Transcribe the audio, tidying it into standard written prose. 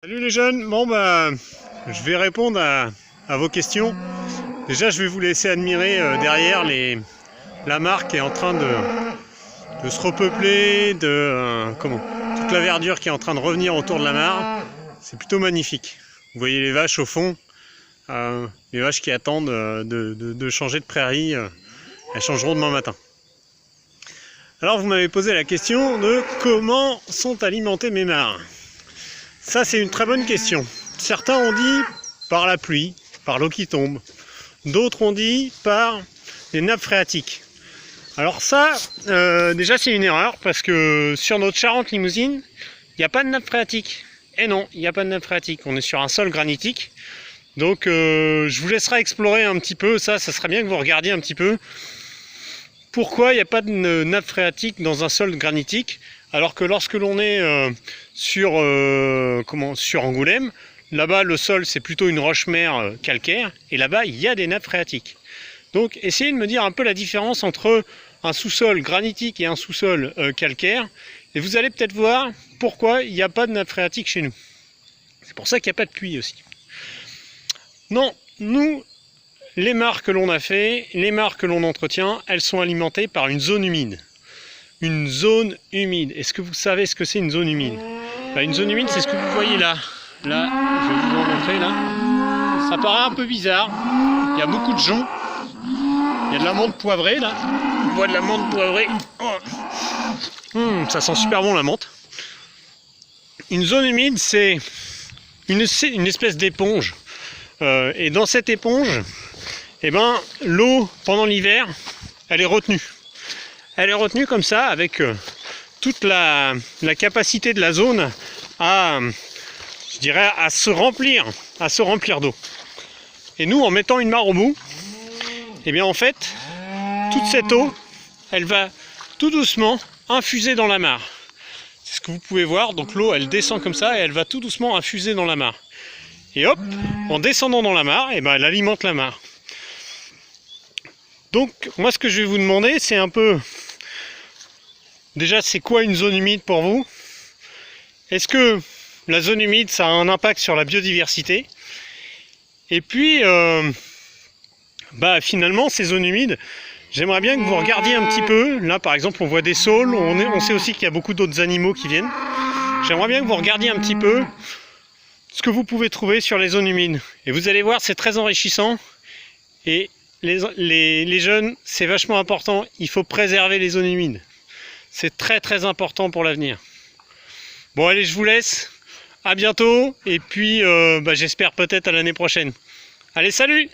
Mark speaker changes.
Speaker 1: Salut les jeunes, bon bah je vais répondre à vos questions. Déjà je vais vous laisser admirer derrière la mare qui est en train de se repeupler, toute la verdure qui est en train de revenir autour de la mare. C'est plutôt magnifique. Vous voyez les vaches au fond, les vaches qui attendent de changer de prairie, elles changeront demain matin. Alors vous m'avez posé la question de comment sont alimentées mes mares. Ça, c'est une très bonne question. Certains ont dit par la pluie, par l'eau qui tombe. D'autres ont dit par les nappes phréatiques. Alors ça, déjà c'est une erreur parce que sur notre Charente-Limousine, il n'y a pas de nappe phréatique. Et non, il n'y a pas de nappe phréatique. On est sur un sol granitique. Donc je vous laisserai explorer un petit peu. Ça serait bien que vous regardiez un petit peu pourquoi il n'y a pas de nappe phréatique dans un sol granitique. Alors que lorsque l'on est sur Angoulême, là-bas le sol c'est plutôt une roche-mère calcaire, et là-bas il y a des nappes phréatiques. Donc essayez de me dire un peu la différence entre un sous-sol granitique et un sous-sol calcaire, et vous allez peut-être voir pourquoi il n'y a pas de nappes phréatiques chez nous. C'est pour ça qu'il n'y a pas de pluie aussi. Non, nous, les mares que l'on a fait, les mares que l'on entretient, elles sont alimentées par une zone humide. Une zone humide. Est-ce que vous savez ce que c'est une zone humide? Une zone humide, c'est ce que vous voyez là. Là, je vais vous en montrer là. Ça paraît un peu bizarre. Il y a beaucoup de joncs. Il y a de la menthe poivrée là. On voit de la menthe poivrée. Oh. Ça sent super bon la menthe. Une zone humide, c'est une espèce d'éponge. Et dans cette éponge, l'eau pendant l'hiver, elle est retenue. Elle est retenue comme ça, avec toute la capacité de la zone à se remplir d'eau. Et nous, en mettant une mare au bout, en fait, toute cette eau, elle va tout doucement infuser dans la mare. C'est ce que vous pouvez voir. Donc l'eau, elle descend comme ça et elle va tout doucement infuser dans la mare. Et hop, en descendant dans la mare, elle alimente la mare. Donc moi, ce que je vais vous demander, c'est un peu... Déjà, c'est quoi une zone humide pour vous? Est-ce que la zone humide, ça a un impact sur la biodiversité? Et puis, finalement, ces zones humides, j'aimerais bien que vous regardiez un petit peu. Là, par exemple, on voit des saules. On sait aussi qu'il y a beaucoup d'autres animaux qui viennent. J'aimerais bien que vous regardiez un petit peu ce que vous pouvez trouver sur les zones humides. Et vous allez voir, c'est très enrichissant. Et les jeunes, c'est vachement important. Il faut préserver les zones humides. C'est très très important pour l'avenir. Bon allez, je vous laisse. À bientôt. Et puis j'espère peut-être à l'année prochaine. Allez, salut!